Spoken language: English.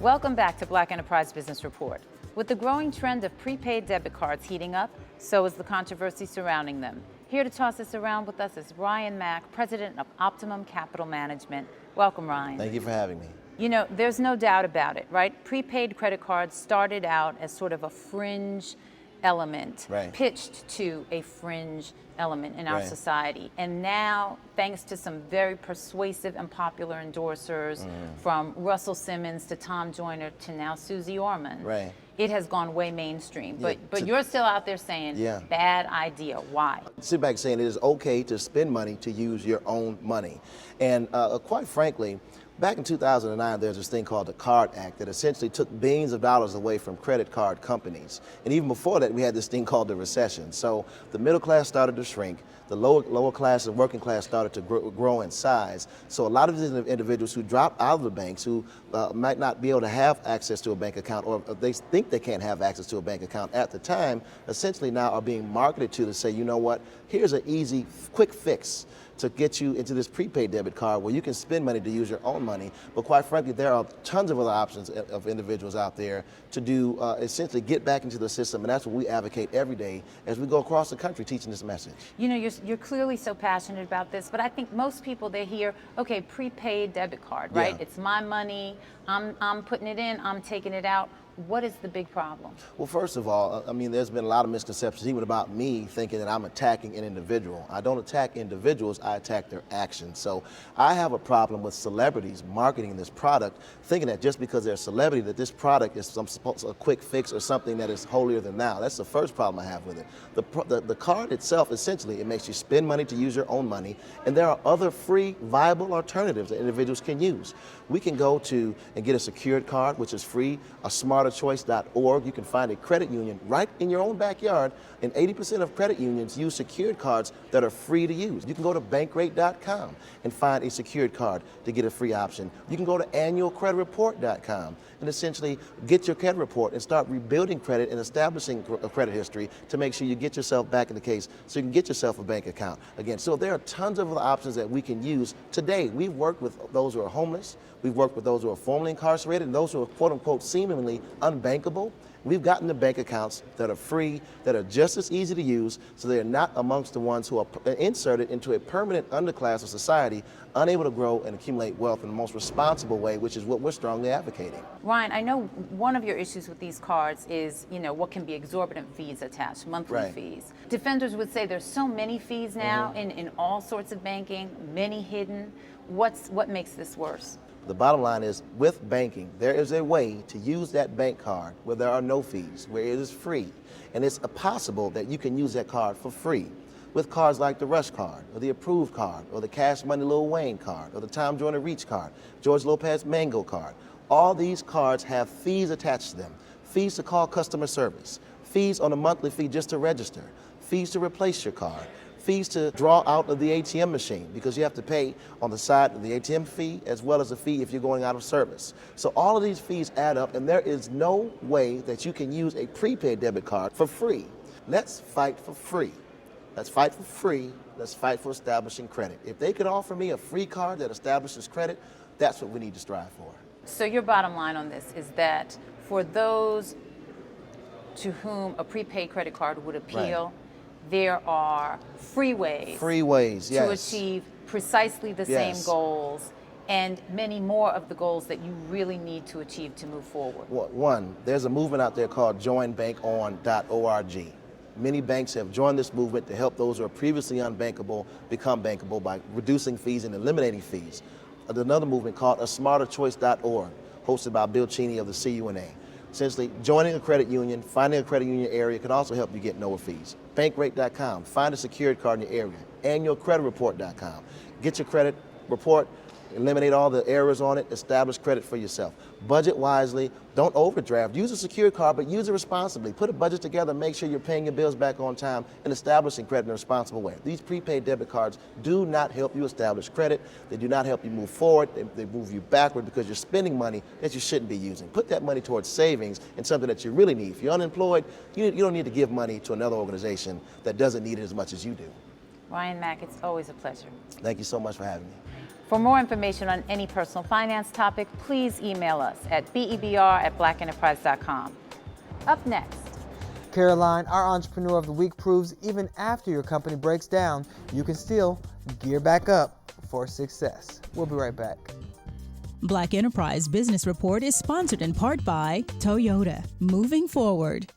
Welcome back to Black Enterprise Business Report. With the growing trend of prepaid debit cards heating up, so is the controversy surrounding them. Here to toss this around with us is Ryan Mack, president of Optimum Capital Management. Welcome, Ryan. Thank you for having me. You know, there's no doubt about it, right? Prepaid credit cards started out as sort of a fringe element, pitched to a fringe element in our society. And now, thanks to some very persuasive and popular endorsers, from Russell Simmons to Tom Joyner to now Susie Orman, it has gone way mainstream. But you're still out there saying, bad idea. Why? Sit back saying it is okay to spend money to use your own money. And quite frankly, back in 2009, there's this thing called the Card Act that essentially took billions of dollars away from credit card companies. And even before that, we had this thing called the recession. So the middle class started to shrink. The lower class and working class started to grow in size. So a lot of these individuals who dropped out of the banks, who might not be able to have access to a bank account, or they think they can't have access to a bank account at the time, essentially now are being marketed to say, you know what, here's an easy, quick fix to get you into this prepaid debit card where you can spend money to use your own money. But quite frankly, there are tons of other options of individuals out there to do, essentially get back into the system, and that's what we advocate every day as we go across the country teaching this message. You know, you're clearly so passionate about this, but I think most people, they hear, okay, prepaid debit card, right? It's my money, I'm putting it in, I'm taking it out. What is the big problem? Well, first of all, I mean, there's been a lot of misconceptions, even about me thinking that I'm attacking an individual. I don't attack individuals, I attack their actions. So I have a problem with celebrities marketing this product, thinking that just because they're a celebrity, that this product is a quick fix or something that is holier than thou. That's the first problem I have with it. The card itself, essentially, it makes you spend money to use your own money, and there are other free, viable alternatives that individuals can use. We can go to and get a secured card, which is free, a smarterchoice.org. You can find a credit union right in your own backyard, and 80% of credit unions use secured cards that are free to use. You can go to bankrate.com and find a secured card to get a free option. You can go to annualcreditreport.com and essentially get your credit report and start rebuilding credit and establishing a credit history to make sure you get yourself back in the case so you can get yourself a bank account. Again, so there are tons of other options that we can use today. We've worked with those who are homeless. We've worked with those who are formerly incarcerated and those who are quote unquote seemingly unbankable. We've gotten the bank accounts that are free, that are just as easy to use, so they're not amongst the ones who are inserted into a permanent underclass of society, unable to grow and accumulate wealth in the most responsible way, which is what we're strongly advocating. Ryan, I know one of your issues with these cards is, you know, what can be exorbitant fees attached, monthly fees. Defenders would say there's so many fees now in all sorts of banking, many hidden. What makes this worse? The bottom line is, with banking, there is a way to use that bank card where there are no fees, where it is free. And it's possible that you can use that card for free with cards like the Rush card, or the Approved card, or the Cash Money Lil Wayne card, or the Tom Joyner Reach card, George Lopez Mango card. All these cards have fees attached to them. Fees to call customer service, fees on a monthly fee just to register, fees to replace your card, fees to draw out of the ATM machine, because you have to pay on the side of the ATM fee as well as a fee if you're going out of service. So all of these fees add up, and there is no way that you can use a prepaid debit card for free. Let's fight for free. Let's fight for free. Let's fight for establishing credit. If they could offer me a free card that establishes credit, that's what we need to strive for. So your bottom line on this is that for those to whom a prepaid credit card would appeal, there are free ways to achieve precisely the same goals, and many more of the goals that you really need to achieve to move forward. One, there's a movement out there called joinbankon.org. Many banks have joined this movement to help those who are previously unbankable become bankable by reducing fees and eliminating fees. Another movement called smarterchoice.org, hosted by Bill Cheney of the CUNA. Essentially, joining a credit union, finding a credit union area can also help you get lower fees. Bankrate.com, find a secured card in your area. Annualcreditreport.com, get your credit report, eliminate all the errors on it, establish credit for yourself. Budget wisely, don't overdraft. Use a secured card, but use it responsibly. Put a budget together, make sure you're paying your bills back on time, and establishing credit in a responsible way. These prepaid debit cards do not help you establish credit. They do not help you move forward. They move you backward because you're spending money that you shouldn't be using. Put that money towards savings and something that you really need. If you're unemployed, you don't need to give money to another organization that doesn't need it as much as you do. Ryan Mack, it's always a pleasure. Thank you so much for having me. For more information on any personal finance topic, please email us at BEBR@blackenterprise.com. Up next. Caroline, our Entrepreneur of the Week, proves even after your company breaks down, you can still gear back up for success. We'll be right back. Black Enterprise Business Report is sponsored in part by Toyota. Moving forward.